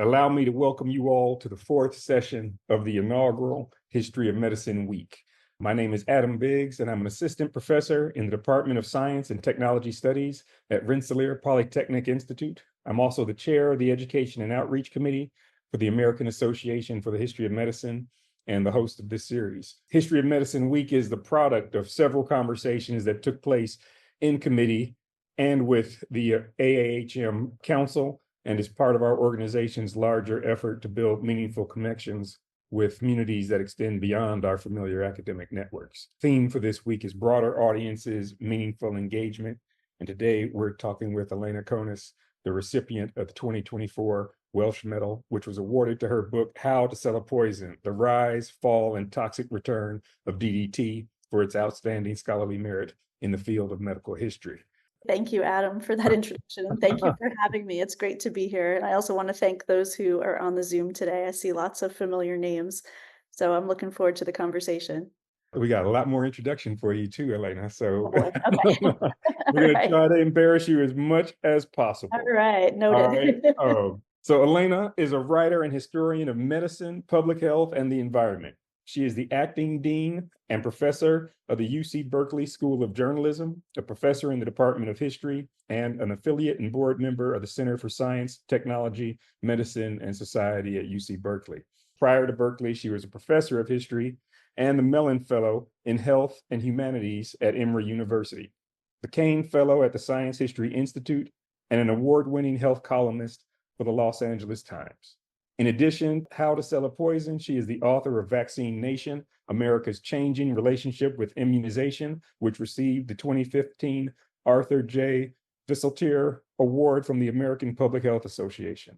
Allow me to welcome you all to the fourth session of the inaugural History of Medicine Week. My name is Adam Biggs, and I'm an assistant professor in the Department of Science and Technology Studies at Rensselaer Polytechnic Institute. I'm also the chair of the Education and Outreach Committee for the American Association for the History of Medicine and the host of this series. History of Medicine Week is the product of several conversations that took place in committee and with the AAHM Council, and is part of our organization's larger effort to build meaningful connections with communities that extend beyond our familiar academic networks. Theme for this week is broader audiences, meaningful engagement. And today we're talking with Elena Conis, the recipient of the 2024 Welsh Medal, which was awarded to her book, How to Sell a Poison: The Rise, Fall, and Toxic Return of DDT, for its outstanding scholarly merit in the field of medical history. Thank you, Adam, for that introduction. And thank you for having me. It's great to be here. And I also want to thank those who are on the Zoom today. I see lots of familiar names. So I'm looking forward to the conversation. We got a lot more introduction for you too, Elena. So okay. we're going to try to embarrass you as much as possible. All right, noted. All right. So Elena is a writer and historian of medicine, public health, and the environment. She is the acting dean and professor of the UC Berkeley School of Journalism, a professor in the Department of History, and an affiliate and board member of the Center for Science, Technology, Medicine, and Society at UC Berkeley. Prior to Berkeley, she was a professor of history and the Mellon Fellow in Health and Humanities at Emory University, the Kane Fellow at the Science History Institute, and an award-winning health columnist for the Los Angeles Times. In addition, How to Sell a Poison, she is the author of Vaccine Nation, America's Changing Relationship with Immunization, which received the 2015 Arthur J. Visseltier Award from the American Public Health Association.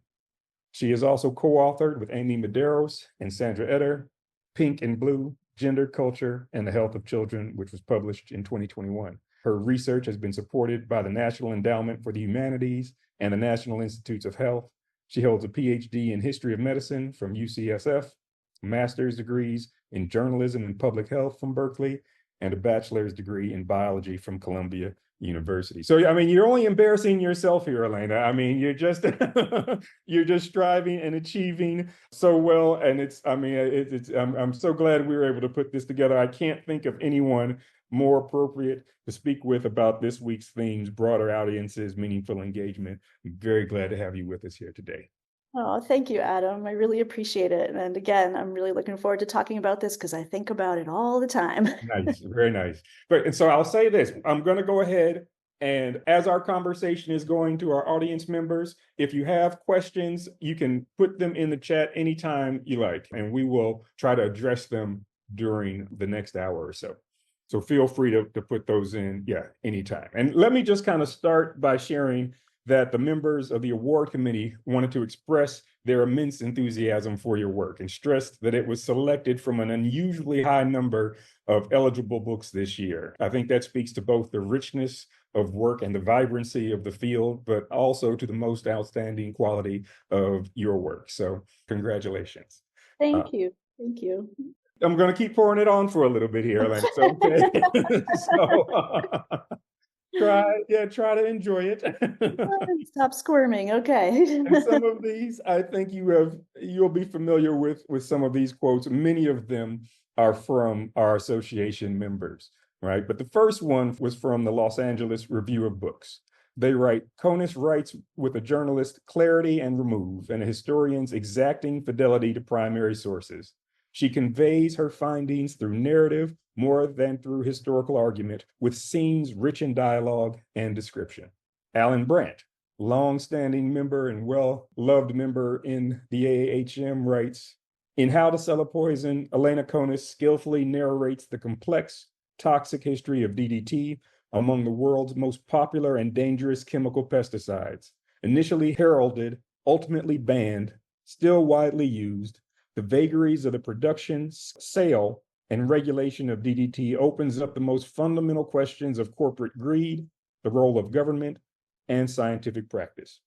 She is also co-authored with Amy Medeiros and Sandra Eder, Pink and Blue, Gender, Culture, and the Health of Children, which was published in 2021. Her research has been supported by the National Endowment for the Humanities and the National Institutes of Health. She holds a PhD in History of Medicine from UCSF, master's degrees in Journalism and Public Health from Berkeley, and a bachelor's degree in Biology from Columbia University. So, I mean, you're only embarrassing yourself here, Elena. I mean, you're just you're just striving and achieving so well. And I'm so glad we were able to put this together. I can't think of anyone more appropriate to speak with about this week's themes, broader audiences, meaningful engagement. I'm very glad to have you with us here today. Oh, thank you, Adam. I really appreciate it. And again, I'm really looking forward to talking about this because I think about it all the time. Nice, very nice. And so I'll say this, I'm going to go ahead and as our conversation is going to our audience members, if you have questions, you can put them in the chat anytime you like, and we will try to address them during the next hour or so. So feel free to put those in, anytime. And let me just kind of start by sharing that the members of the award committee wanted to express their immense enthusiasm for your work and stressed that it was selected from an unusually high number of eligible books this year. I think that speaks to both the richness of work and the vibrancy of the field, but also to the most outstanding quality of your work. So congratulations. Thank you. Thank you. I'm going to keep pouring it on for a little bit here, Lance. Okay. Try to enjoy it. Stop squirming. Okay. And some of these, I think you'll be familiar with some of these quotes. Many of them are from our association members, right? But the first one was from the Los Angeles Review of Books. They write, Conis writes with a journalist's clarity and remove, and a historian's exacting fidelity to primary sources. She conveys her findings through narrative more than through historical argument, with scenes rich in dialogue and description. Alan Brandt, long-standing member and well-loved member in the AAHM, writes, in How to Sell a Poison, Elena Conis skillfully narrates the complex, toxic history of DDT, among the world's most popular and dangerous chemical pesticides. Initially heralded, ultimately banned, still widely used, the vagaries of the production, sale, and regulation of DDT opens up the most fundamental questions of corporate greed, the role of government, and scientific practice.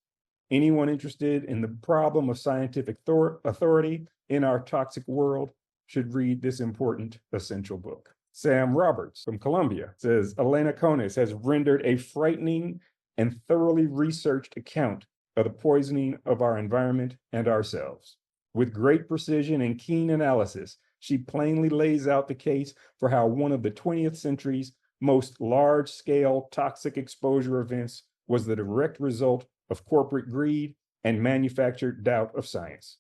Anyone interested in the problem of scientific authority in our toxic world should read this important, essential book. Sam Roberts from Columbia says, Elena Conis has rendered a frightening and thoroughly researched account of the poisoning of our environment and ourselves. With great precision and keen analysis, she plainly lays out the case for how one of the 20th century's most large-scale toxic exposure events was the direct result of corporate greed and manufactured doubt of science.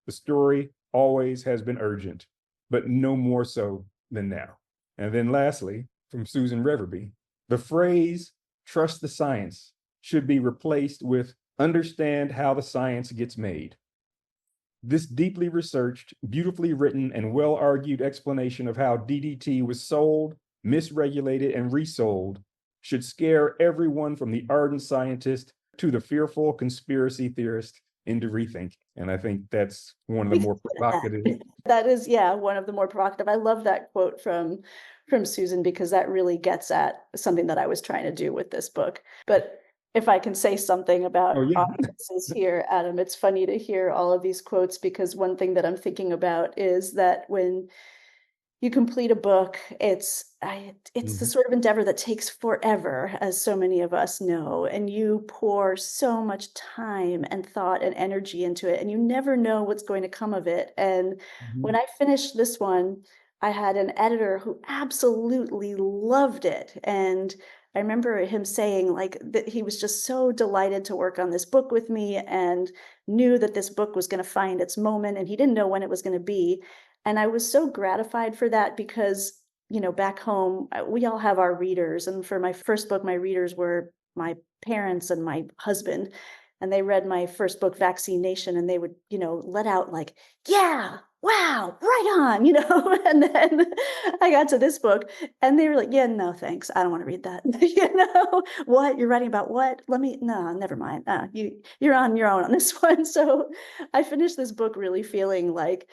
The story always has been urgent, but no more so than now. And then lastly, from Susan Reverby, the phrase, trust the science, should be replaced with understand how the science gets made. This deeply researched, beautifully written, and well-argued explanation of how DDT was sold, misregulated, and resold should scare everyone from the ardent scientist to the fearful conspiracy theorist into rethinking. And I think that's one of the more provocative. That is, yeah, one of the more provocative. I love that quote from Susan, because that really gets at something that I was trying to do with this book. But if I can say something about audiences here, Adam, it's funny to hear all of these quotes, because one thing that I'm thinking about is that when you complete a book, it's the sort of endeavor that takes forever, as so many of us know, and you pour so much time and thought and energy into it, and you never know what's going to come of it. And when I finished this one, I had an editor who absolutely loved it. And I remember him saying like that he was just so delighted to work on this book with me and knew that this book was going to find its moment, and he didn't know when it was going to be. And I was so gratified for that, because, you know, back home, we all have our readers. And for my first book, my readers were my parents and my husband. And they read my first book, Vaccine Nation, and they would, you know, let out like, yeah, wow, right on, you know. And then I got to this book and they were like, yeah, no, thanks. I don't want to read that. You know, what? You're writing about what? No, never mind. You're on your own on this one. So I finished this book really feeling like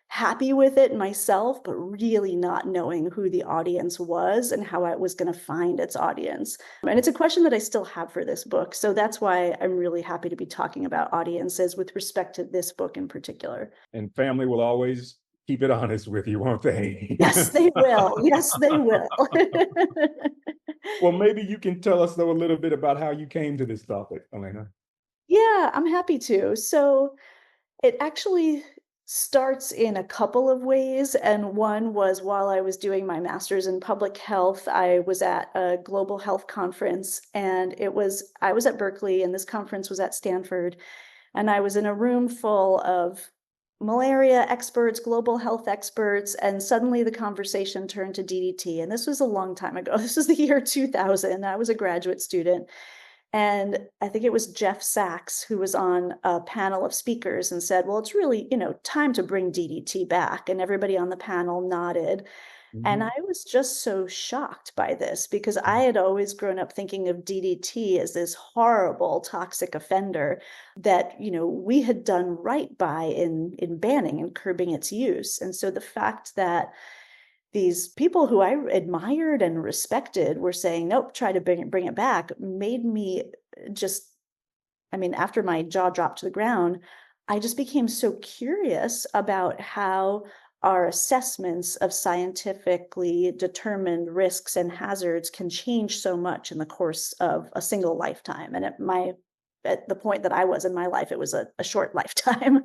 happy with it myself, but really not knowing who the audience was and how I was going to find its audience. And it's a question that I still have for this book. So that's why I'm really happy to be talking about audiences with respect to this book in particular. And family will always keep it honest with you, won't they? Yes, they will. Yes, they will. Well, maybe you can tell us, though, a little bit about how you came to this topic, Elena. Yeah, I'm happy to. So it actually starts in a couple of ways. And one was while I was doing my master's in public health, I was at a global health conference, and I was at Berkeley and this conference was at Stanford. And I was in a room full of malaria experts, global health experts, and suddenly the conversation turned to DDT. And this was a long time ago. This was the year 2000. I was a graduate student. And I think it was Jeff Sachs who was on a panel of speakers and said, well, it's really, you know, time to bring DDT back. And everybody on the panel nodded. And I was just so shocked by this, because I had always grown up thinking of DDT as this horrible toxic offender that, you know, we had done right by in banning and curbing its use. And so the fact that these people who I admired and respected were saying, nope, try to bring it back, made me just, I mean, after my jaw dropped to the ground, I just became so curious about how our assessments of scientifically determined risks and hazards can change so much in the course of a single lifetime. And at the point that I was in my life, it was a short lifetime.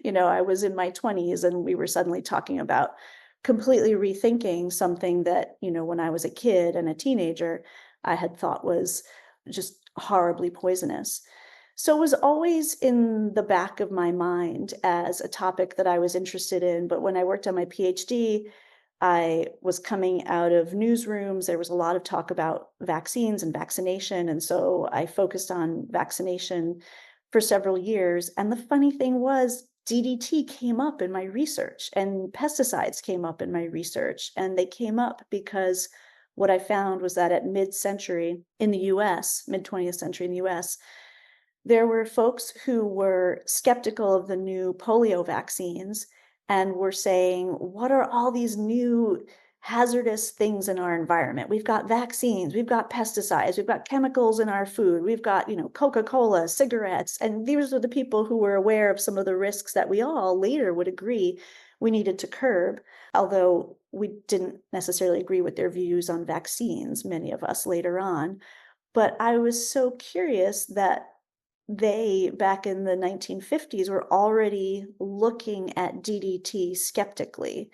You know, I was in my 20s and we were suddenly talking about completely rethinking something that, you know, when I was a kid and a teenager, I had thought was just horribly poisonous. So it was always in the back of my mind as a topic that I was interested in. But when I worked on my PhD, I was coming out of newsrooms. There was a lot of talk about vaccines and vaccination. And so I focused on vaccination for several years. And the funny thing was, DDT came up in my research and pesticides came up in my research. And they came up because what I found was that at mid-century in the US, mid-20th century in the US, there were folks who were skeptical of the new polio vaccines and were saying, what are all these new hazardous things in our environment? We've got vaccines, we've got pesticides, we've got chemicals in our food, we've got, you know, Coca-Cola, cigarettes. And these were the people who were aware of some of the risks that we all later would agree we needed to curb, although we didn't necessarily agree with their views on vaccines, many of us later on. But I was so curious that they, back in the 1950s, were already looking at DDT skeptically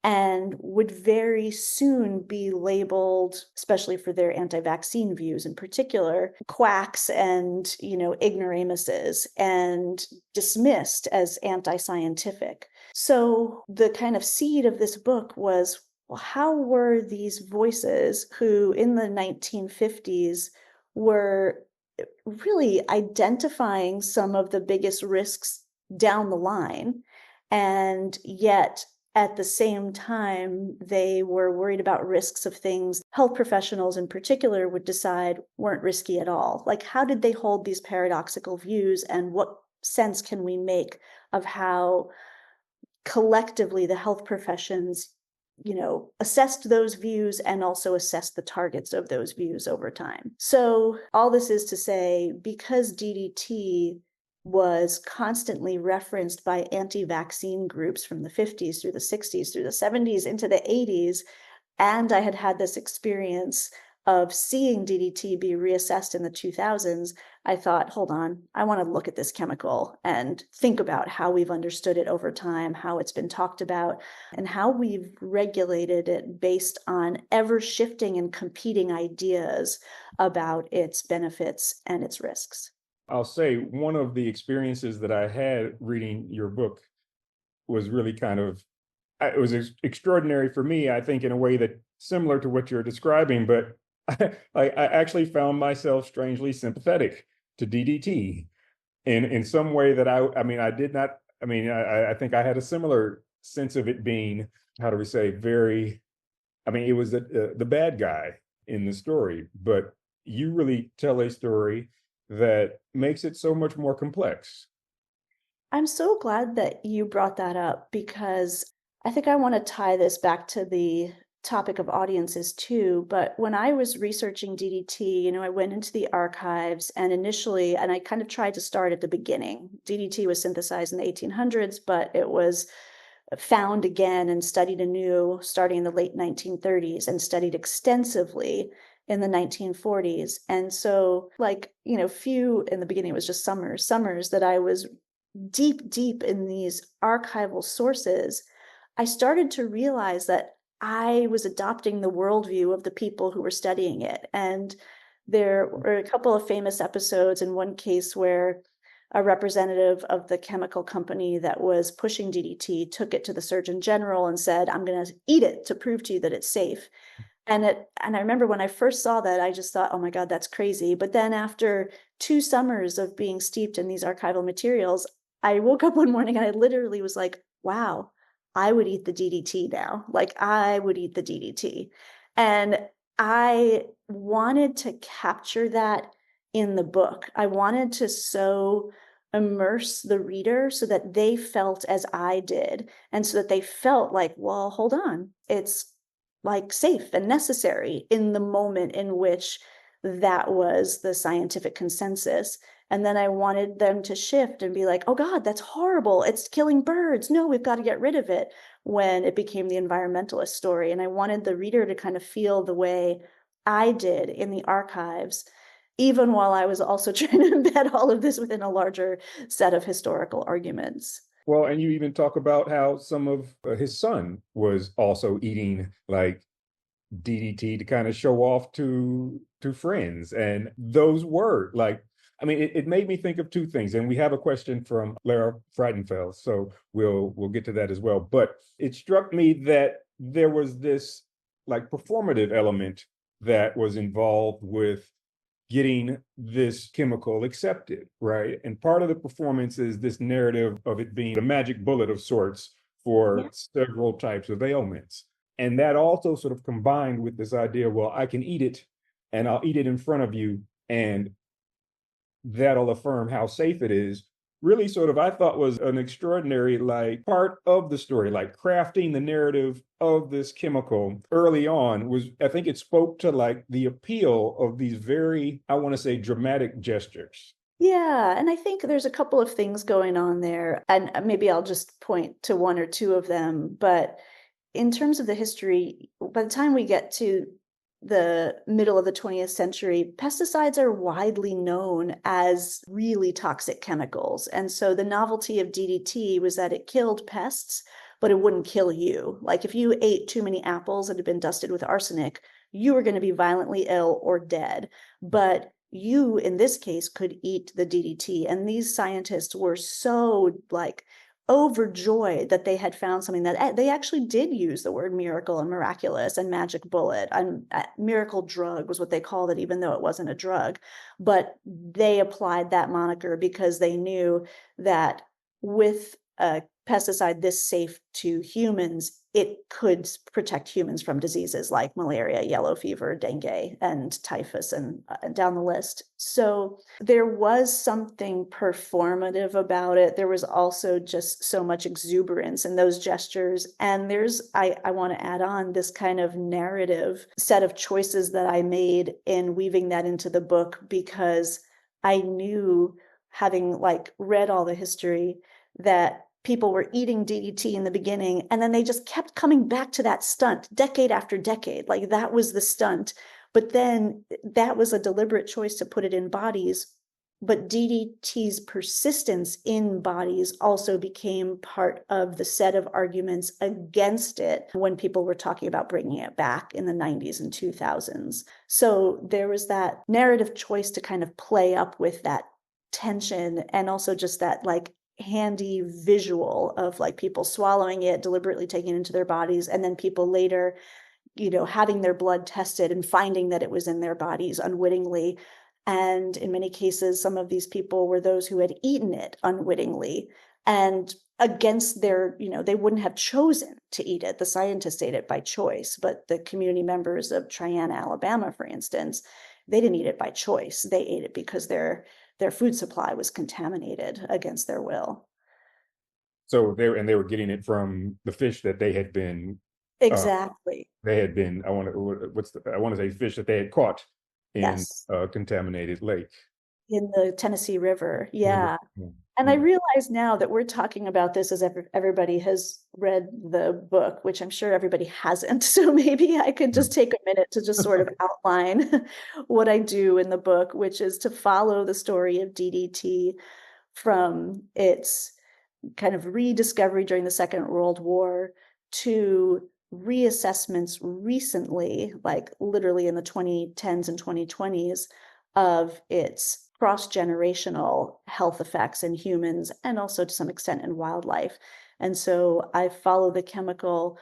and would very soon be labeled, especially for their anti-vaccine views in particular, quacks and, ignoramuses, and dismissed as anti-scientific. So the kind of seed of this book was, well, how were these voices who in the 1950s were really identifying some of the biggest risks down the line, and yet at the same time, they were worried about risks of things health professionals in particular would decide weren't risky at all. Like, how did they hold these paradoxical views, and what sense can we make of how collectively the health professions, assessed those views and also assessed the targets of those views over time? So all this is to say, because DDT was constantly referenced by anti-vaccine groups from the 50s through the 60s through the 70s into the 80s, and I had had this experience of seeing DDT be reassessed in the 2000s, I thought, hold on, I want to look at this chemical and think about how we've understood it over time, how it's been talked about, and how we've regulated it based on ever shifting and competing ideas about its benefits and its risks. I'll say one of the experiences that I had reading your book was really it was extraordinary for me, I think, in a way that similar to what you're describing, but I actually found myself strangely sympathetic to DDT in some way that I did not, I think I had a similar sense of it being, how do we say, it was the bad guy in the story, but you really tell a story that makes it so much more complex. I'm so glad that you brought that up, because I think I want to tie this back to the topic of audiences too. But when I was researching DDT, I went into the archives, and I kind of tried to start at the beginning. DDT was synthesized in the 1800s, but it was found again and studied anew starting in the late 1930s and studied extensively in the 1940s. And so, few in the beginning, it was just summers that I was deep in these archival sources. I started to realize that I was adopting the worldview of the people who were studying it. And there were a couple of famous episodes, in one case where a representative of the chemical company that was pushing DDT took it to the Surgeon General and said, I'm going to eat it to prove to you that it's safe. And I remember when I first saw that, I just thought, oh my God, that's crazy. But then after 2 summers of being steeped in these archival materials, I woke up one morning and I literally was like, wow, I would eat the DDT now. Like, I would eat the DDT. And I wanted to capture that in the book. I wanted to so immerse the reader so that they felt as I did, and so that they felt like, well, hold on, it's like safe and necessary in the moment in which that was the scientific consensus. And then I wanted them to shift and be like, oh God, that's horrible. It's killing birds. No, we've got to get rid of it, when it became the environmentalist story. And I wanted the reader to kind of feel the way I did in the archives, even while I was also trying to embed all of this within a larger set of historical arguments. Well, and you even talk about how some of his son was also eating like DDT to kind of show off to friends, and those were like, it made me think of two things. And we have a question from Lara Freidenfeld, so we'll get to that as well. But it struck me that there was this like performative element that was involved with getting this chemical accepted, right? And part of the performance is this narrative of it being a magic bullet of sorts for several types of ailments. And that also sort of combined with this idea, well, I can eat it and I'll eat it in front of you, and that'll affirm how safe it is, really sort of, I thought, was an extraordinary like part of the story. Like crafting the narrative of this chemical early on was, I think it spoke to like the appeal of these very, I want to say, dramatic gestures. Yeah, and I think there's a couple of things going on there, and maybe I'll just point to one or two of them. But in terms of the history, by the time we get to the middle of the 20th century, pesticides are widely known as really toxic chemicals. And so the novelty of DDT was that it killed pests, but it wouldn't kill you. Like if you ate too many apples that had been dusted with arsenic, you were going to be violently ill or dead. But you, in this case, could eat the DDT. And these scientists were so like overjoyed that they had found something that they actually did use the word miracle and miraculous and magic bullet and miracle drug was what they called it, even though it wasn't a drug. But they applied that moniker because they knew that with a pesticide this safe to humans, it could protect humans from diseases like malaria, yellow fever, dengue, and typhus, and down the list. So there was something performative about it. There was also just so much exuberance in those gestures. And I want to add on this kind of narrative set of choices that I made in weaving that into the book, because I knew, having like read all the history, that people were eating DDT in the beginning, and then they just kept coming back to that stunt decade after decade. Like that was the stunt. But then that was a deliberate choice to put it in bodies. But DDT's persistence in bodies also became part of the set of arguments against it when people were talking about bringing it back in the 90s and 2000s. So there was that narrative choice to kind of play up with that tension, and also just that like handy visual of like people swallowing it, deliberately taking it into their bodies, and then people later, having their blood tested and finding that it was in their bodies unwittingly. And in many cases, some of these people were those who had eaten it unwittingly and against their, they wouldn't have chosen to eat it. The scientists ate it by choice, but the community members of Triana, Alabama, for instance, they didn't eat it by choice. They ate it because their food supply was contaminated against their will. So they were getting it from the fish that they had been Exactly. I want to say fish that they had caught in Yes. a contaminated lake. In the Tennessee River. Yeah. Yeah. And I realize now that we're talking about this as everybody has read the book, which I'm sure everybody hasn't. So maybe I could just take a minute to just sort of outline what I do in the book, which is to follow the story of DDT from its kind of rediscovery during the Second World War to reassessments recently, like literally in the 2010s and 2020s, of its cross-generational health effects in humans and also to some extent in wildlife. And so I follow the chemical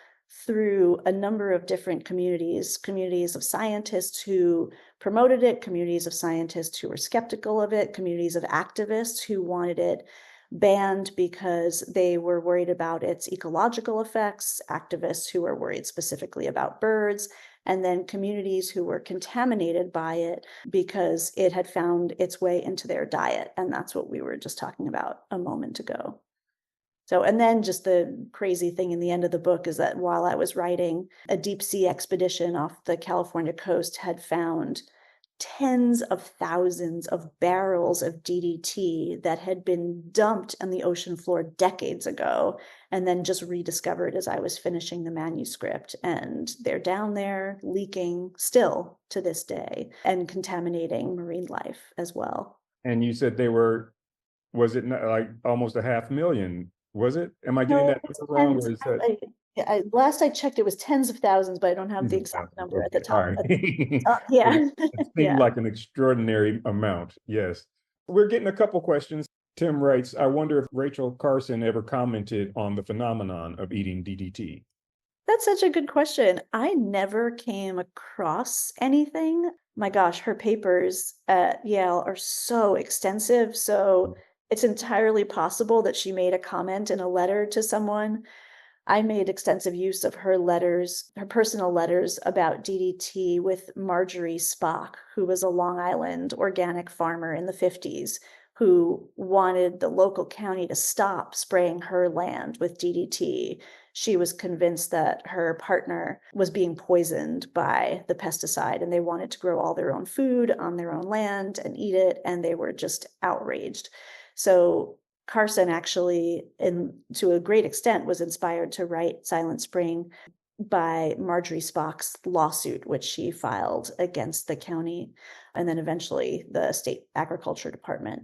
through a number of different communities of scientists who promoted it, communities of scientists who were skeptical of it, communities of activists who wanted it banned because they were worried about its ecological effects, activists who were worried specifically about birds, and then communities who were contaminated by it because it had found its way into their diet. And that's what we were just talking about a moment ago. So, and then just the crazy thing in the end of the book is that while I was writing, a deep sea expedition off the California coast had found tens of thousands of barrels of DDT that had been dumped on the ocean floor decades ago and then just rediscovered as I was finishing the manuscript. And they're down there leaking still to this day and contaminating marine life as well. And you said was it not like almost 500,000? Was it? Am I getting No, that wrong? Or is that last I checked, it was tens of thousands, but I don't have the exact number at the top. All right. Yeah. It seemed Yeah. like an extraordinary amount. Yes. We're getting a couple questions. Tim writes, I wonder if Rachel Carson ever commented on the phenomenon of eating DDT. That's such a good question. I never came across anything. My gosh, her papers at Yale are so extensive. So it's entirely possible that she made a comment in a letter to someone. I made extensive use of her letters, her personal letters about DDT with Marjorie Spock, who was a Long Island organic farmer in the 50s, who wanted the local county to stop spraying her land with DDT. She was convinced that her partner was being poisoned by the pesticide, and they wanted to grow all their own food on their own land and eat it, and they were just outraged. So Carson actually, to a great extent, was inspired to write Silent Spring. by Marjorie Spock's lawsuit, which she filed against the county and then eventually the state agriculture department.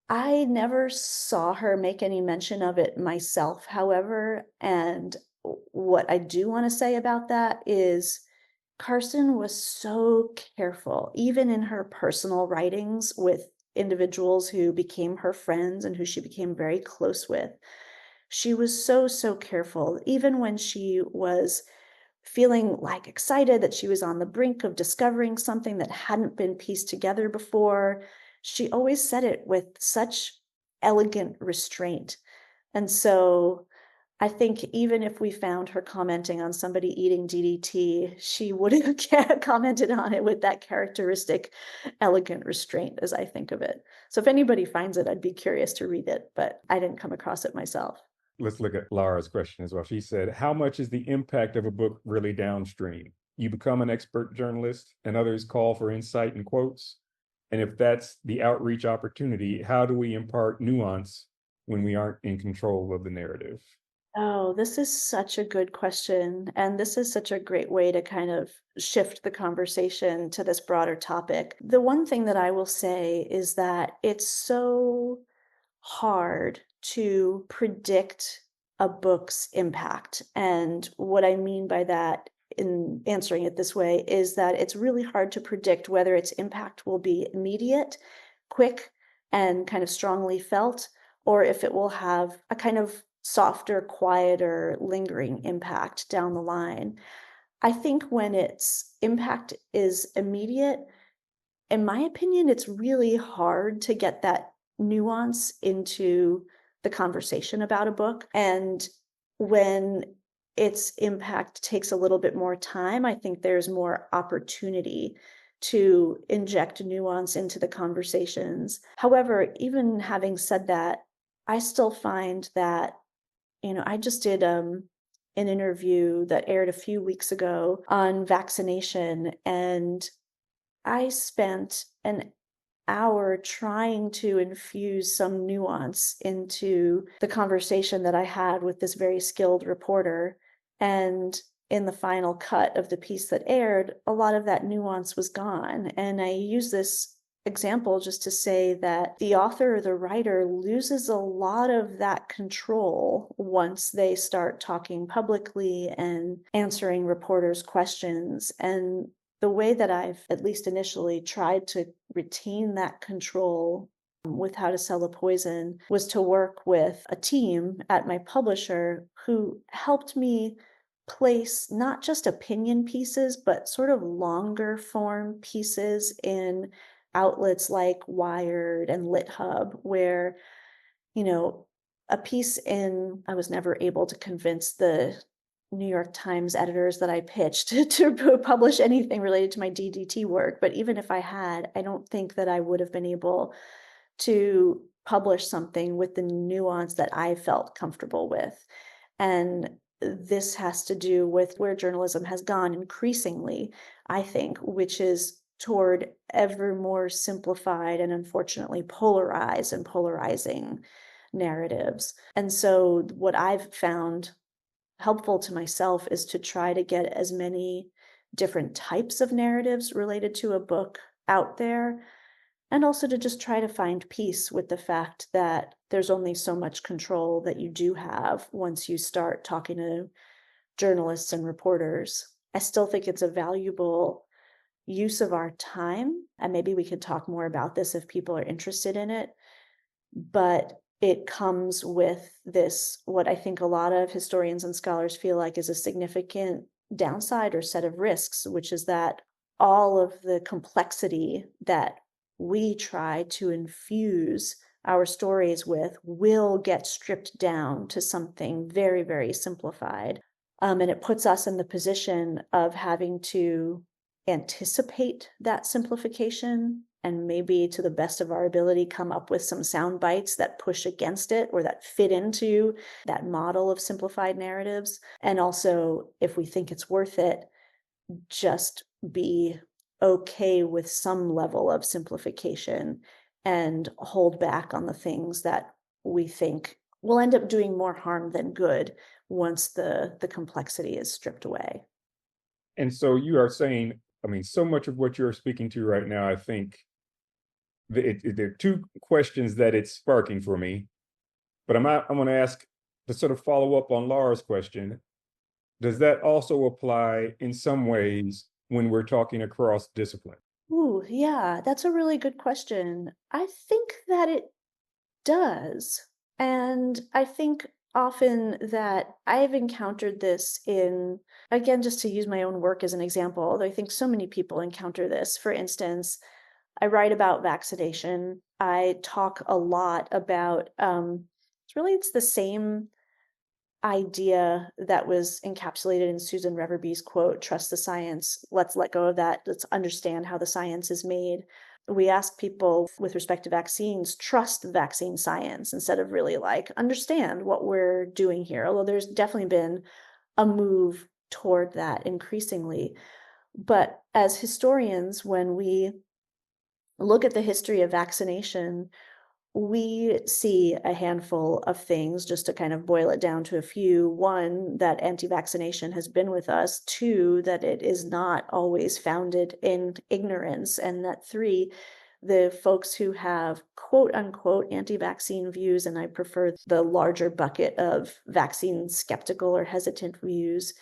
I never saw her make any mention of it myself, however, and what I do want to say about that is Carson was so careful, even in her personal writings with individuals who became her friends and who she became very close with. She was so, so careful, even when she was feeling like excited that she was on the brink of discovering something that hadn't been pieced together before. She always said it with such elegant restraint. And so I think even if we found her commenting on somebody eating DDT, she would have commented on it with that characteristic elegant restraint, as I think of it. So if anybody finds it, I'd be curious to read it, but I didn't come across it myself. Let's look at Laura's question as well. She said, how much is the impact of a book really downstream? You become an expert journalist and others call for insight and quotes. And if that's the outreach opportunity, how do we impart nuance when we aren't in control of the narrative? Oh, this is such a good question. And this is such a great way to kind of shift the conversation to this broader topic. The one thing that I will say is that it's so hard to predict a book's impact. And what I mean by that in answering it this way is that it's really hard to predict whether its impact will be immediate, quick, and kind of strongly felt, or if it will have a kind of softer, quieter, lingering impact down the line. I think when its impact is immediate, in my opinion, it's really hard to get that nuance into the conversation about a book. And when its impact takes a little bit more time, I think there's more opportunity to inject nuance into the conversations. However, even having said that, I still find that, I just did an interview that aired a few weeks ago on vaccination, and I spent an hour trying to infuse some nuance into the conversation that I had with this very skilled reporter. And in the final cut of the piece that aired, a lot of that nuance was gone. And I use this example just to say that the author or the writer loses a lot of that control once they start talking publicly and answering reporters' questions. And the way that I've, at least initially, tried to retain that control with How to Sell a Poison was to work with a team at my publisher who helped me place not just opinion pieces, but sort of longer form pieces in outlets like Wired and LitHub, where, a piece I was never able to convince the New York Times editors that I pitched to publish anything related to my DDT work. But even if I had, I don't think that I would have been able to publish something with the nuance that I felt comfortable with. And this has to do with where journalism has gone increasingly, I think, which is toward ever more simplified and unfortunately polarized and polarizing narratives. And so what I've found helpful to myself is to try to get as many different types of narratives related to a book out there, and also to just try to find peace with the fact that there's only so much control that you do have once you start talking to journalists and reporters. I still think it's a valuable use of our time, and maybe we could talk more about this if people are interested in it, but it comes with this, what I think a lot of historians and scholars feel like is a significant downside or set of risks, which is that all of the complexity that we try to infuse our stories with will get stripped down to something very, very simplified. And it puts us in the position of having to anticipate that simplification and maybe, to the best of our ability, come up with some sound bites that push against it or that fit into that model of simplified narratives. And also, if we think it's worth it, just be okay with some level of simplification and hold back on the things that we think will end up doing more harm than good once the complexity is stripped away. And so you are saying, I mean, so much of what you're speaking to right now, I think there are two questions that it's sparking for me, but I'm going to ask to sort of follow up on Laura's question. Does that also apply in some ways when we're talking across discipline? Ooh, yeah, that's a really good question. I think that it does. And I think often that I've encountered this in, again, just to use my own work as an example, although I think so many people encounter this. For instance, I write about vaccination. I talk a lot about, it's the same idea that was encapsulated in Susan Reverby's quote, trust the science, let's let go of that, let's understand how the science is made. We ask people with respect to vaccines, trust the vaccine science instead of really like understand what we're doing here. Although there's definitely been a move toward that increasingly. But as historians, when we look at the history of vaccination, we see a handful of things, just to kind of boil it down to a few. One, that anti-vaccination has been with us. Two, that it is not always founded in ignorance. And that three, the folks who have quote unquote anti-vaccine views, and I prefer the larger bucket of vaccine skeptical or hesitant views,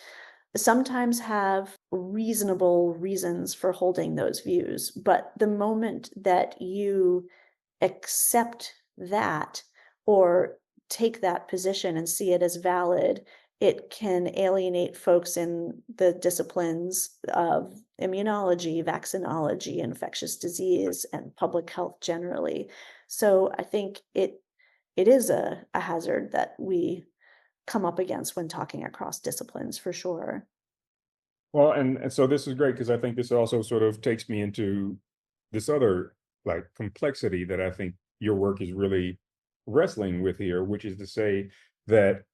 sometimes have reasonable reasons for holding those views. But the moment that you accept that or take that position and see it as valid, it can alienate folks in the disciplines of immunology, vaccinology, infectious disease, and public health generally. So I think it is a hazard that we come up against when talking across disciplines for sure. Well, and so this is great because I think this also sort of takes me into this other like complexity that I think your work is really wrestling with here, which is to say that,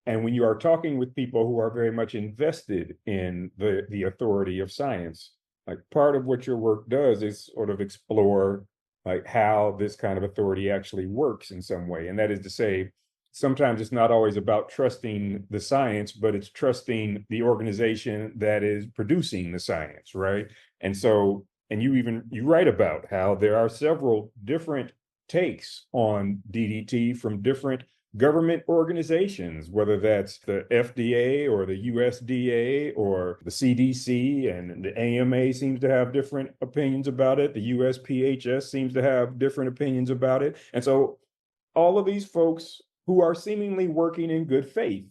and when you are talking with people who are very much invested in the authority of science, like part of what your work does is sort of explore like how this kind of authority actually works in some way. And that is to say, sometimes it's not always about trusting the science, but it's trusting the organization that is producing the science, right? And so, and you write about how there are several different takes on DDT from different government organizations, whether that's the FDA or the USDA or the CDC, and the AMA seems to have different opinions about it. The USPHS seems to have different opinions about it. And so all of these folks who are seemingly working in good faith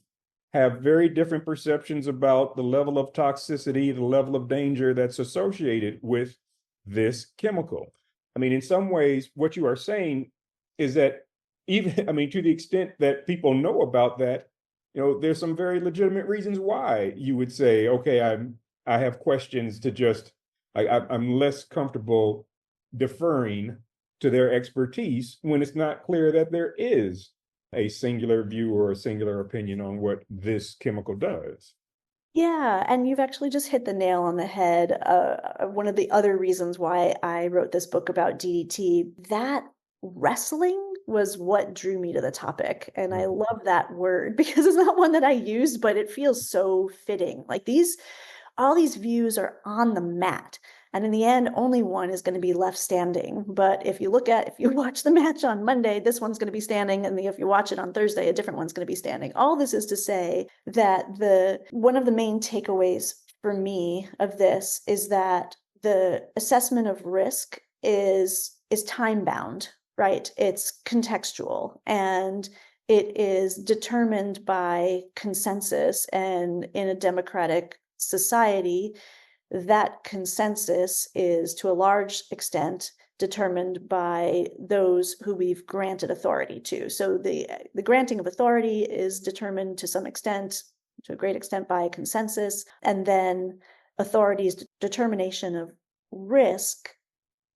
have very different perceptions about the level of toxicity, the level of danger that's associated with this chemical. I mean, in some ways, what you are saying is that even, I mean, to the extent that people know about that, there's some very legitimate reasons why you would say, okay, I have questions to just, I'm less comfortable deferring to their expertise when it's not clear that there is a singular view or a singular opinion on what this chemical does. Yeah, and you've actually just hit the nail on the head. One of the other reasons why I wrote this book about DDT, that wrestling was what drew me to the topic. And I love that word because it's not one that I used, but it feels so fitting. Like all these views are on the mat. And in the end, only one is going to be left standing. But if you watch the match on Monday, this one's going to be standing. And if you watch it on Thursday, a different one's going to be standing. All this is to say that one of the main takeaways for me of this is that the assessment of risk is time bound, right? It's contextual and it is determined by consensus. And in a democratic society, that consensus is to a large extent determined by those who we've granted authority to. So the granting of authority is determined to some extent, to a great extent, by consensus. And then authority's determination of risk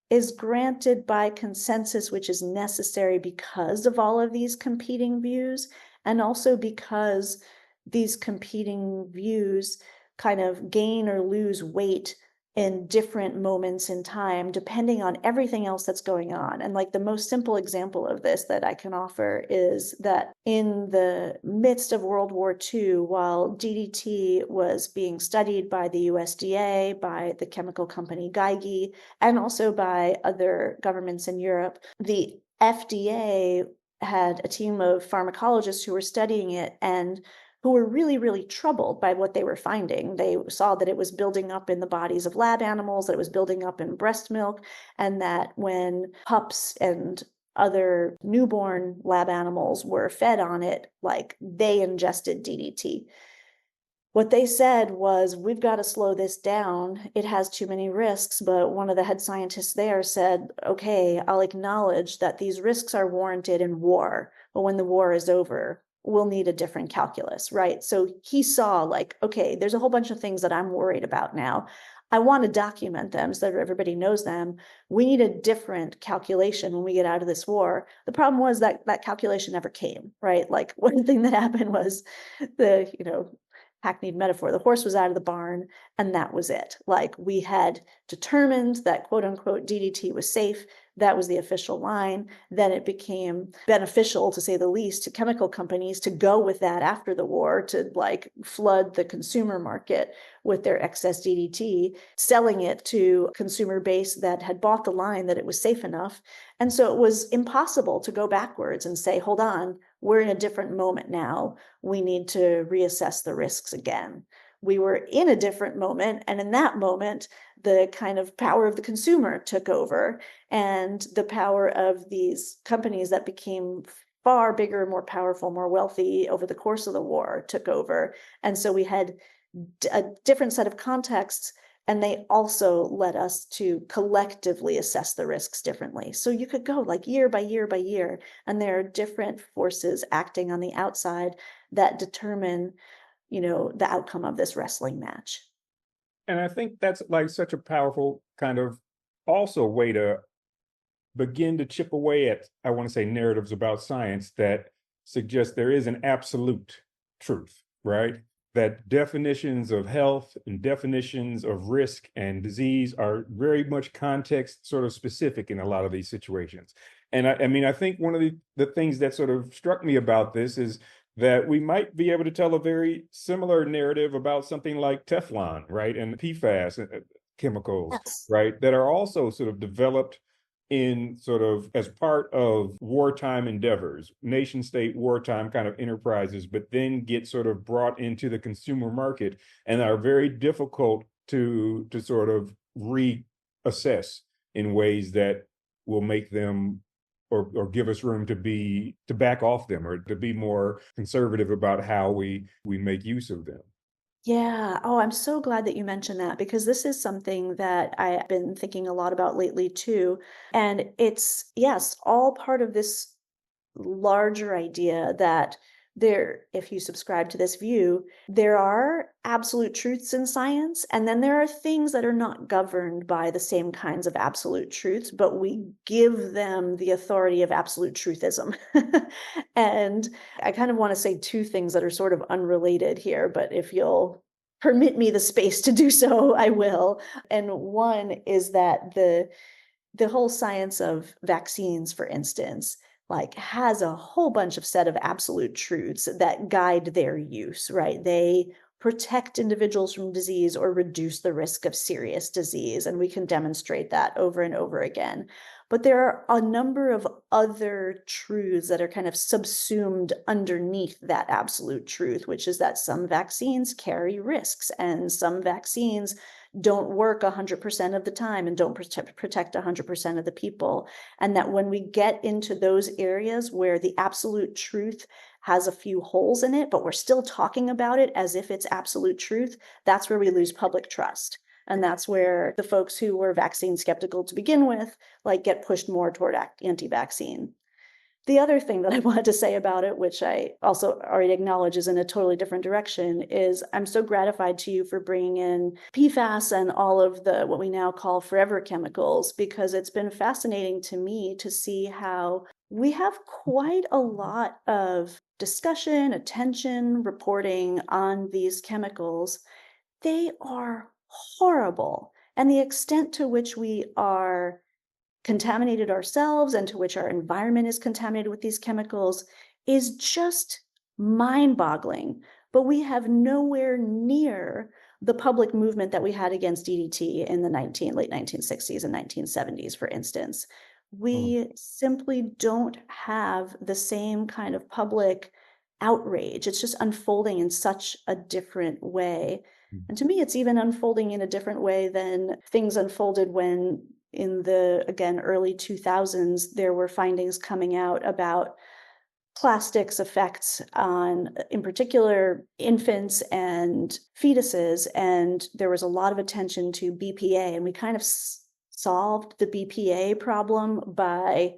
is granted by consensus, which is necessary because of all of these competing views, and also because these competing views kind of gain or lose weight in different moments in time, depending on everything else that's going on. And like the most simple example of this that I can offer is that in the midst of World War II, while DDT was being studied by the USDA, by the chemical company Geigy, and also by other governments in Europe, the FDA had a team of pharmacologists who were studying it and who were really, really troubled by what they were finding. They saw that it was building up in the bodies of lab animals, that it was building up in breast milk, and that when pups and other newborn lab animals were fed on it, like they ingested DDT. What they said was, we've got to slow this down. It has too many risks. But one of the head scientists there said, okay, I'll acknowledge that these risks are warranted in war. But when the war is over, we'll need a different calculus, right? So he saw like, okay, there's a whole bunch of things that I'm worried about now. I want to document them so that everybody knows them. We need a different calculation when we get out of this war. The problem was that that calculation never came, right? Like one thing that happened was the, hackneyed metaphor, the horse was out of the barn and that was it. Like we had determined that quote unquote DDT was safe. That was the official line. Then it became beneficial, to say the least, to chemical companies to go with that after the war, to like flood the consumer market with their excess DDT, selling it to a consumer base that had bought the line that it was safe enough. And so it was impossible to go backwards and say, hold on, we're in a different moment now. We need to reassess the risks again. We were in a different moment. And in that moment, the kind of power of the consumer took over, and the power of these companies that became far bigger, more powerful, more wealthy over the course of the war took over. And so we had a different set of contexts, and they also led us to collectively assess the risks differently. So you could go like year by year by year, and there are different forces acting on the outside that determine, the outcome of this wrestling match. And I think that's like such a powerful kind of also way to begin to chip away at, I want to say, narratives about science that suggest there is an absolute truth, right? That definitions of health and definitions of risk and disease are very much context sort of specific in a lot of these situations. And I mean, I think one of the things that sort of struck me about this is that we might be able to tell a very similar narrative about something like Teflon, right? And PFAS chemicals, Yes. right? That are also sort of developed in sort of as part of wartime endeavors, nation state wartime kind of enterprises, but then get sort of brought into the consumer market and are very difficult to sort of reassess in ways that will make them or give us room to back off them or to be more conservative about how we make use of them. Yeah. Oh, I'm so glad that you mentioned that, because this is something that I've been thinking a lot about lately too. And it's, yes, all part of this larger idea that there, if you subscribe to this view, there are absolute truths in science, and then there are things that are not governed by the same kinds of absolute truths, but we give them the authority of absolute truthism. And I kind of want to say two things that are sort of unrelated here, but if you'll permit me the space to do so, I will. And one is that the whole science of vaccines, for instance, like has a whole bunch of set of absolute truths that guide their use, right? They protect individuals from disease or reduce the risk of serious disease. And we can demonstrate that over and over again. But there are a number of other truths that are kind of subsumed underneath that absolute truth, which is that some vaccines carry risks and some vaccines don't work 100% of the time and don't protect 100% of the people. And that when we get into those areas where the absolute truth has a few holes in it, but we're still talking about it as if it's absolute truth, that's where we lose public trust. And that's where the folks who were vaccine skeptical to begin with, like, get pushed more toward anti-vaccine. The other thing that I wanted to say about it, which I also already acknowledge is in a totally different direction, is I'm so gratified to you for bringing in PFAS and all of the what we now call forever chemicals, because it's been fascinating to me to see how we have quite a lot of discussion, attention, reporting on these chemicals. They are horrible. And the extent to which we are contaminated ourselves and to which our environment is contaminated with these chemicals is just mind-boggling. But we have nowhere near the public movement that we had against DDT in the late 1960s and 1970s, for instance. Mm. We simply don't have the same kind of public outrage. It's just unfolding in such a different way. And to me, it's even unfolding in a different way than things unfolded when, in the, again, early 2000s, there were findings coming out about plastics effects on, in particular, infants and fetuses. And there was a lot of attention to BPA, and we kind of solved the BPA problem by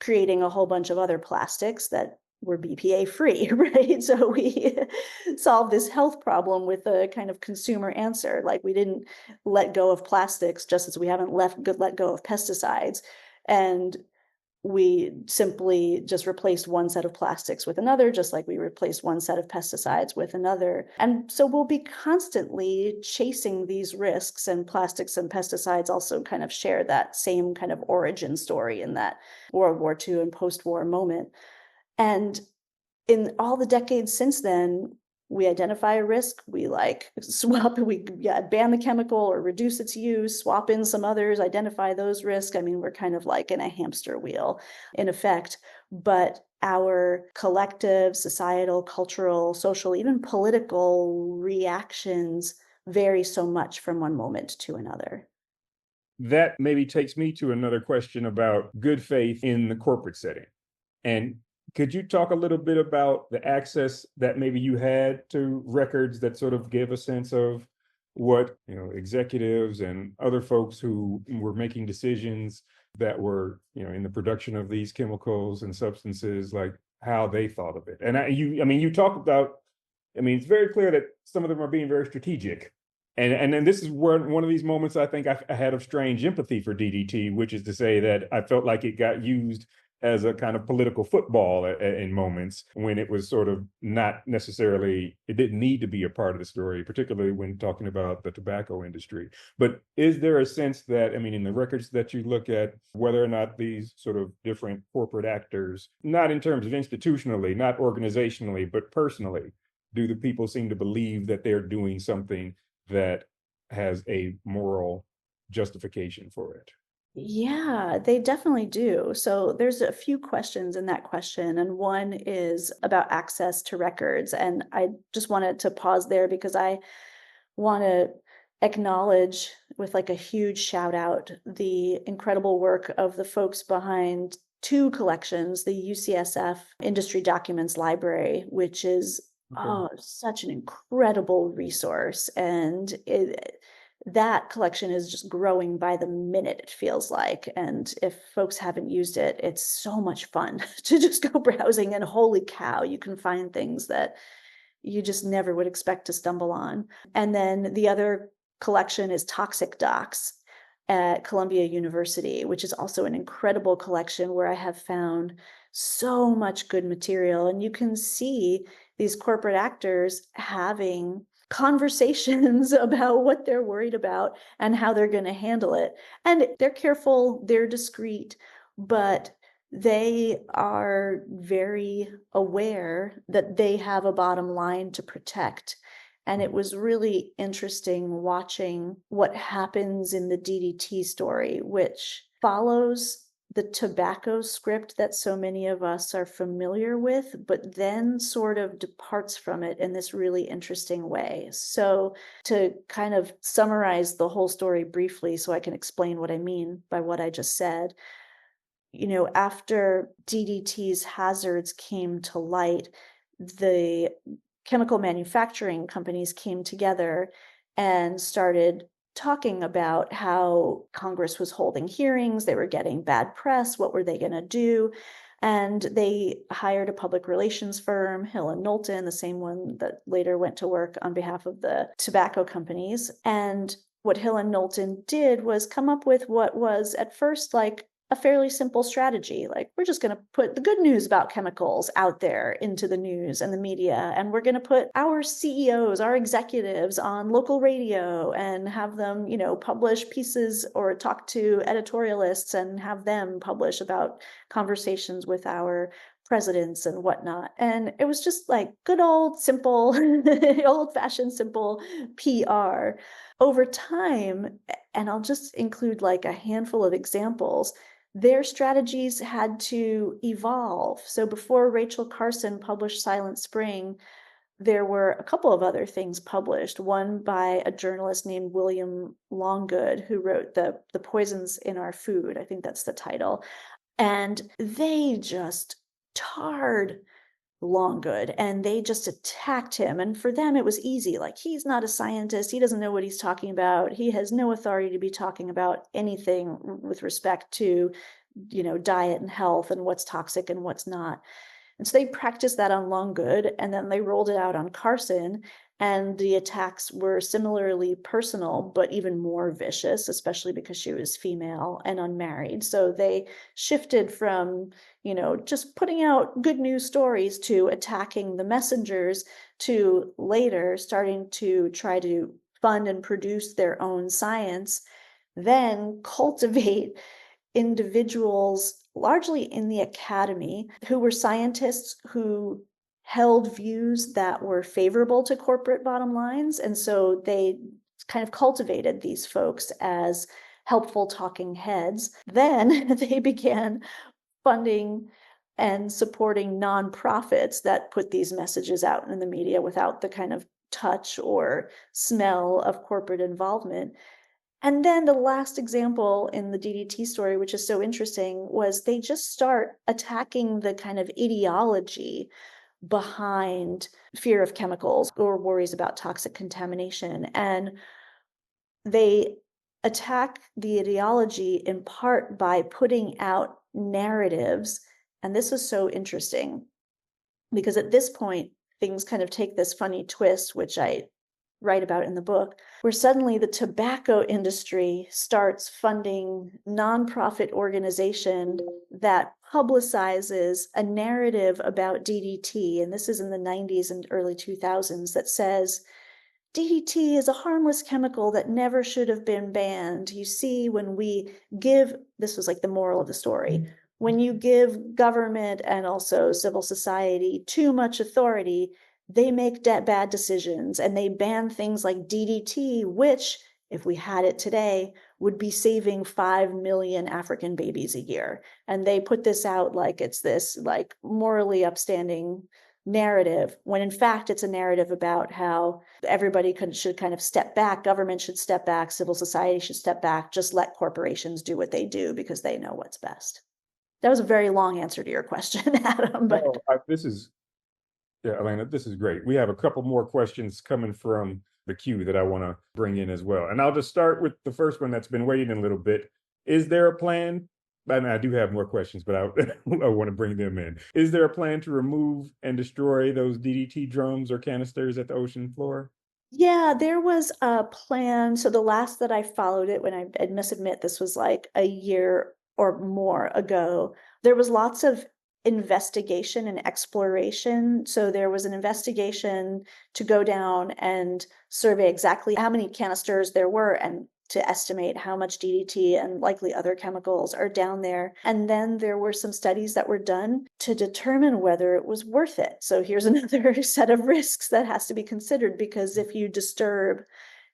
creating a whole bunch of other plastics that were BPA free, right? So we solved this health problem with a kind of consumer answer. Like, we didn't let go of plastics, just as we haven't let go of pesticides. And we simply just replaced one set of plastics with another, just like we replaced one set of pesticides with another. And so we'll be constantly chasing these risks, and plastics and pesticides also kind of share that same kind of origin story in that World War II and post-war moment. And in all the decades since then, we identify a risk, we ban the chemical or reduce its use, swap in some others, identify those risks. I mean, we're kind of like in a hamster wheel, in effect. But our collective, societal, cultural, social, even political reactions vary so much from one moment to another. That maybe takes me to another question about good faith in the corporate setting. And could you talk a little bit about the access that maybe you had to records that sort of give a sense of what, executives and other folks who were making decisions that were, in the production of these chemicals and substances, like how they thought of it? And you talk about, it's very clear that some of them are being very strategic. And then this is one of these moments I think I had of strange empathy for DDT, which is to say that I felt like it got used as a kind of political football in moments when it was sort of not necessarily, it didn't need to be a part of the story, particularly when talking about the tobacco industry. But is there a sense that, in the records that you look at, whether or not these sort of different corporate actors, not in terms of institutionally, not organizationally, but personally, do the people seem to believe that they're doing something that has a moral justification for it? Yeah, they definitely do. So there's a few questions in that question, and one is about access to records. And I just wanted to pause there because I want to acknowledge, with like a huge shout out, the incredible work of the folks behind two collections, the UCSF Industry Documents Library, which is such an incredible resource. And that collection is just growing by the minute, it feels like. And if folks haven't used it, it's so much fun to just go browsing, and holy cow, you can find things that you just never would expect to stumble on. And then the other collection is Toxic Docs at Columbia University, which is also an incredible collection where I have found so much good material. And you can see these corporate actors having conversations about what they're worried about and how they're going to handle it. And they're careful, they're discreet, but they are very aware that they have a bottom line to protect. And it was really interesting watching what happens in the DDT story, which follows the tobacco script that so many of us are familiar with, but then sort of departs from it in this really interesting way. So to kind of summarize the whole story briefly, so I can explain what I mean by what I just said, after DDT's hazards came to light, the chemical manufacturing companies came together and started talking about how Congress was holding hearings, they were getting bad press, what were they going to do? And they hired a public relations firm, Hill and Knowlton, the same one that later went to work on behalf of the tobacco companies. And what Hill and Knowlton did was come up with what was at first like a fairly simple strategy. Like, we're just going to put the good news about chemicals out there into the news and the media, and we're going to put our CEOs, our executives on local radio and have them, publish pieces or talk to editorialists and have them publish about conversations with our presidents and whatnot. And it was just like good old simple, old-fashioned simple PR. Over time, and I'll just include like a handful of examples, their strategies had to evolve. So before Rachel Carson published Silent Spring, there were a couple of other things published. One by a journalist named William Longgood, who wrote the Poisons in Our Food. I think that's the title. And they just tarred Longgood and they just attacked him. And for them, it was easy. Like, he's not a scientist. He doesn't know what he's talking about. He has no authority to be talking about anything with respect to, diet and health and what's toxic and what's not. And so they practiced that on Longgood, and then they rolled it out on Carson. And the attacks were similarly personal, but even more vicious, especially because she was female and unmarried. So they shifted from, just putting out good news stories to attacking the messengers, to later starting to try to fund and produce their own science, then cultivate individuals, largely in the academy, who were scientists who held views that were favorable to corporate bottom lines. And so they kind of cultivated these folks as helpful talking heads. Then they began funding and supporting nonprofits that put these messages out in the media without the kind of touch or smell of corporate involvement. And then the last example in the DDT story, which is so interesting, was they just start attacking the kind of ideology behind fear of chemicals or worries about toxic contamination. And they attack the ideology in part by putting out narratives. And this is so interesting because at this point, things kind of take this funny twist, which I write about in the book, where suddenly the tobacco industry starts funding nonprofit organization that publicizes a narrative about DDT, and this is in the 90s and early 2000s, that says DDT is a harmless chemical that never should have been banned. You see, when we give, this was like the moral of the story, when you give government and also civil society too much authority, they make bad decisions and they ban things like DDT, which, if we had it today, would be saving 5 million African babies a year. And they put this out like it's this like morally upstanding narrative, when in fact it's a narrative about how everybody should kind of step back, government should step back, civil society should step back, just let corporations do what they do because they know what's best. That was a very long answer to your question, Adam. But No, yeah, Elena, this is great. We have a couple more questions coming from the queue that I want to bring in as well. And I'll just start with the first one that's been waiting a little bit. Is there a plan? And I do have more questions, but I want to bring them in. Is there a plan to remove and destroy those DDT drums or canisters at the ocean floor? yeah, there was a plan. So the last that I followed it, when I must admit this was like a year or more ago, there was lots of investigation and exploration. So there was an investigation to go down and survey exactly how many canisters there were and to estimate how much DDT and likely other chemicals are down there. And then there were some studies that were done to determine whether it was worth it. So here's another set of risks that has to be considered, because if you disturb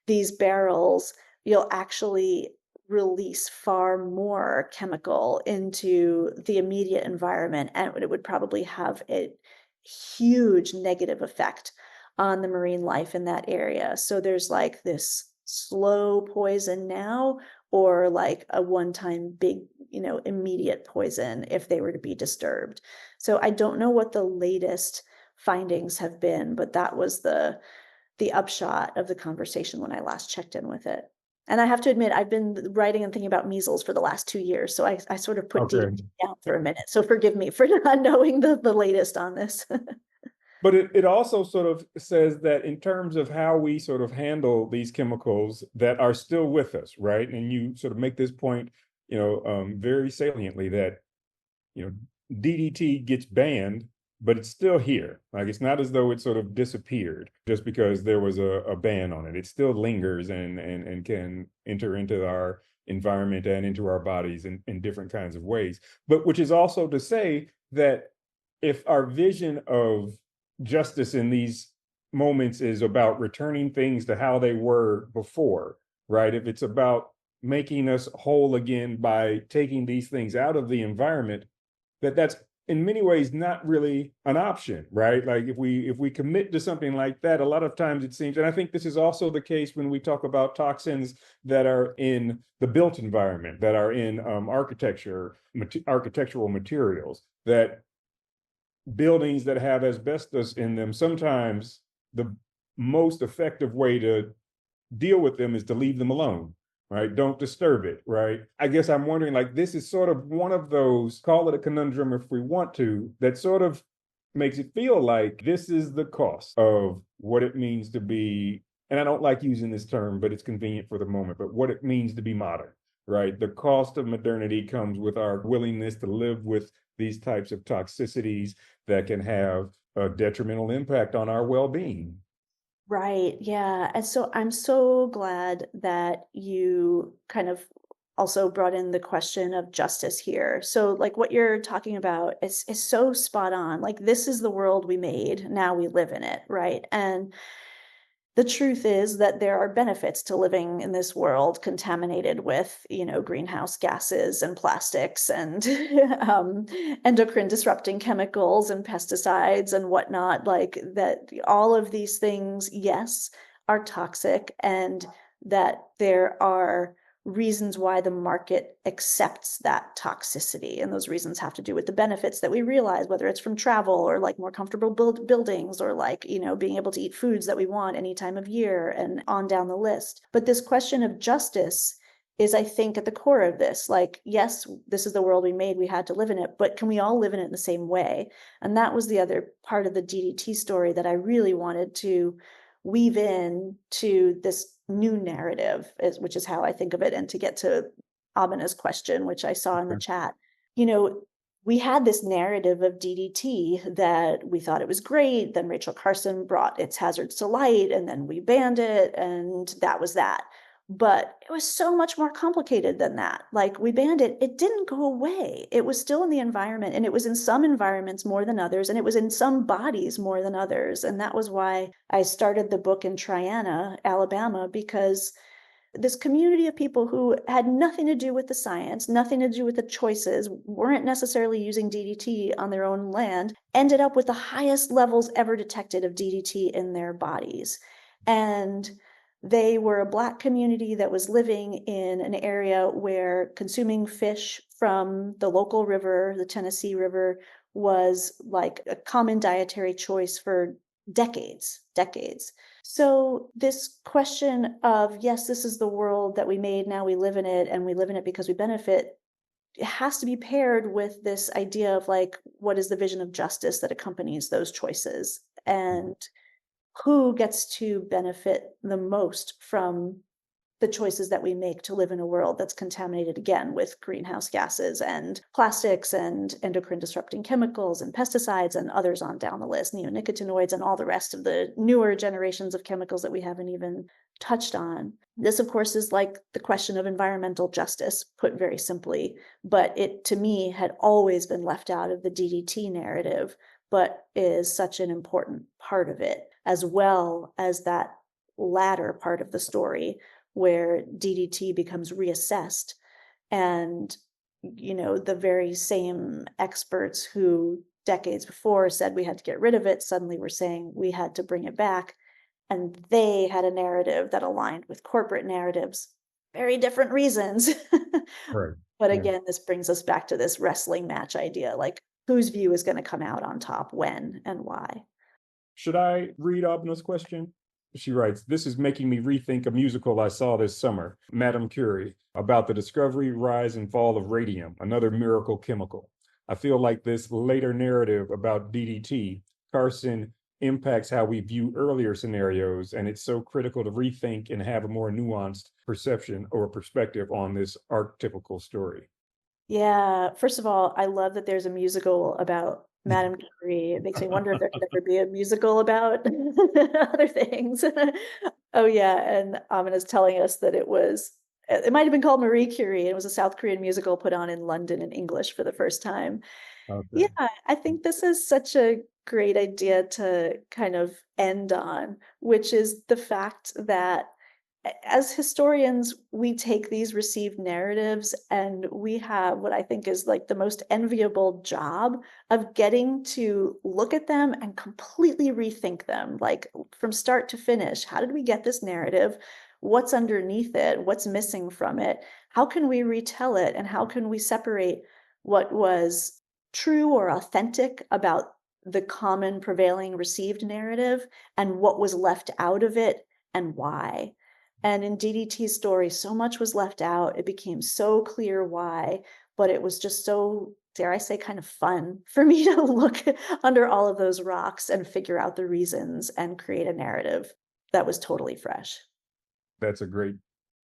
these barrels, you'll actually release far more chemical into the immediate environment, and it would probably have a huge negative effect on the marine life in that area. So there's like this slow poison now, or like a one-time big, immediate poison if they were to be disturbed. So I don't know what the latest findings have been, but that was the upshot of the conversation when I last checked in with it. And I have to admit, I've been writing and thinking about measles for the last 2 years. So I sort of put Okay. DDT down for a minute. So forgive me for not knowing the latest on this. But it also sort of says that in terms of how we sort of handle these chemicals that are still with us, right? And you sort of make this point very saliently that, DDT gets banned, but it's still here. Like, it's not as though it sort of disappeared just because there was a ban on it. It still lingers and can enter into our environment and into our bodies in different kinds of ways. But which is also to say that if our vision of justice in these moments is about returning things to how they were before, right? If it's about making us whole again by taking these things out of the environment, that's in many ways not really an option, right? Like, if we commit to something like that, a lot of times it seems, and I think this is also the case when we talk about toxins that are in the built environment, that are in architectural materials, that buildings that have asbestos in them, sometimes the most effective way to deal with them is to leave them alone, right? Don't disturb it, right? I guess I'm wondering, like, this is sort of one of those, call it a conundrum if we want to, that sort of makes it feel like this is the cost of what it means to be, and I don't like using this term, but it's convenient for the moment, but what it means to be modern, right? The cost of modernity comes with our willingness to live with these types of toxicities that can have a detrimental impact on our well-being. Right. Yeah. And so I'm so glad that you kind of also brought in the question of justice here. So like what you're talking about is so spot on. Like this is the world we made. Now we live in it, right? And the truth is that there are benefits to living in this world contaminated with, greenhouse gases and plastics and endocrine disrupting chemicals and pesticides and whatnot. Like that, all of these things, yes, are toxic, and that there are reasons why the market accepts that toxicity. And those reasons have to do with the benefits that we realize, whether it's from travel or like more comfortable buildings or like, being able to eat foods that we want any time of year and on down the list. But this question of justice is, I think, at the core of this. Like, yes, this is the world we made, we had to live in it, but can we all live in it in the same way? And that was the other part of the DDT story that I really wanted to weave in to this new narrative, which is how I think of it. And to get to Abhina's question, which I saw in the chat, we had this narrative of DDT that we thought it was great. Then Rachel Carson brought its hazards to light, and then we banned it, and that was that. But it was so much more complicated than that. Like, we banned it, it didn't go away. It was still in the environment, and it was in some environments more than others, and it was in some bodies more than others. And that was why I started the book in Triana, Alabama, because this community of people who had nothing to do with the science, nothing to do with the choices, weren't necessarily using DDT on their own land, ended up with the highest levels ever detected of DDT in their bodies. And they were a Black community that was living in an area where consuming fish from the local river, the Tennessee River, was like a common dietary choice for decades. So this question of, yes, this is the world that we made, now we live in it, and we live in it because we benefit, it has to be paired with this idea of like, what is the vision of justice that accompanies those choices? And who gets to benefit the most from the choices that we make to live in a world that's contaminated again with greenhouse gases and plastics and endocrine disrupting chemicals and pesticides and others on down the list, neonicotinoids and all the rest of the newer generations of chemicals that we haven't even touched on. This, of course, is like the question of environmental justice, put very simply, but it, to me, had always been left out of the DDT narrative, but is such an important part of it, as well as that latter part of the story where DDT becomes reassessed. And, the very same experts who decades before said we had to get rid of it, suddenly were saying we had to bring it back. And they had a narrative that aligned with corporate narratives, very different reasons. Right. But Yeah. again, this brings us back to this wrestling match idea, like whose view is going to come out on top, when, and why. Should I read Abna's question? She writes, this is making me rethink a musical I saw this summer, Madame Curie, about the discovery, rise, and fall of radium, another miracle chemical. I feel like this later narrative about DDT, Carson impacts how we view earlier scenarios. And it's so critical to rethink and have a more nuanced perception or perspective on this archetypical story. Yeah, first of all, I love that there's a musical about Madame Curie. It makes me wonder if there could ever be a musical about other things. Oh yeah, and Amina's telling us that it might have been called Marie Curie. It was a South Korean musical put on in London in English for the first time. Yeah, Okay. I think this is such a great idea to kind of end on, which is the fact that as historians, we take these received narratives and we have what I think is like the most enviable job of getting to look at them and completely rethink them, like from start to finish. How did we get this narrative? What's underneath it? What's missing from it? How can we retell it? And how can we separate what was true or authentic about the common prevailing received narrative and what was left out of it and why? And in DDT's story, so much was left out. It became so clear why, but it was just so, dare I say, kind of fun for me to look under all of those rocks and figure out the reasons and create a narrative that was totally fresh. That's a great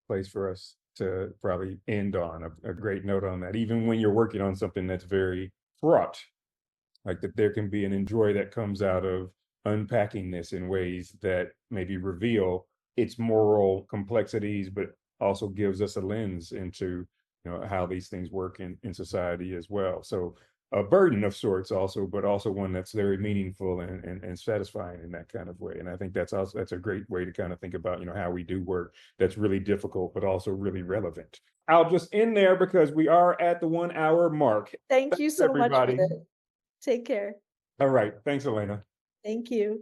place for us to probably end on a great note on that. Even when you're working on something that's very fraught, like that there can be an enjoy that comes out of unpacking this in ways that maybe reveal its moral complexities, but also gives us a lens into how these things work in society as well. So a burden of sorts also, but also one that's very meaningful and satisfying in that kind of way. And I think that's a great way to kind of think about how we do work that's really difficult, but also really relevant. I'll just end there because we are at the 1 hour mark. Thank Thanks, you so much for everybody. this. Take care. All right. Thanks, Elena. Thank you.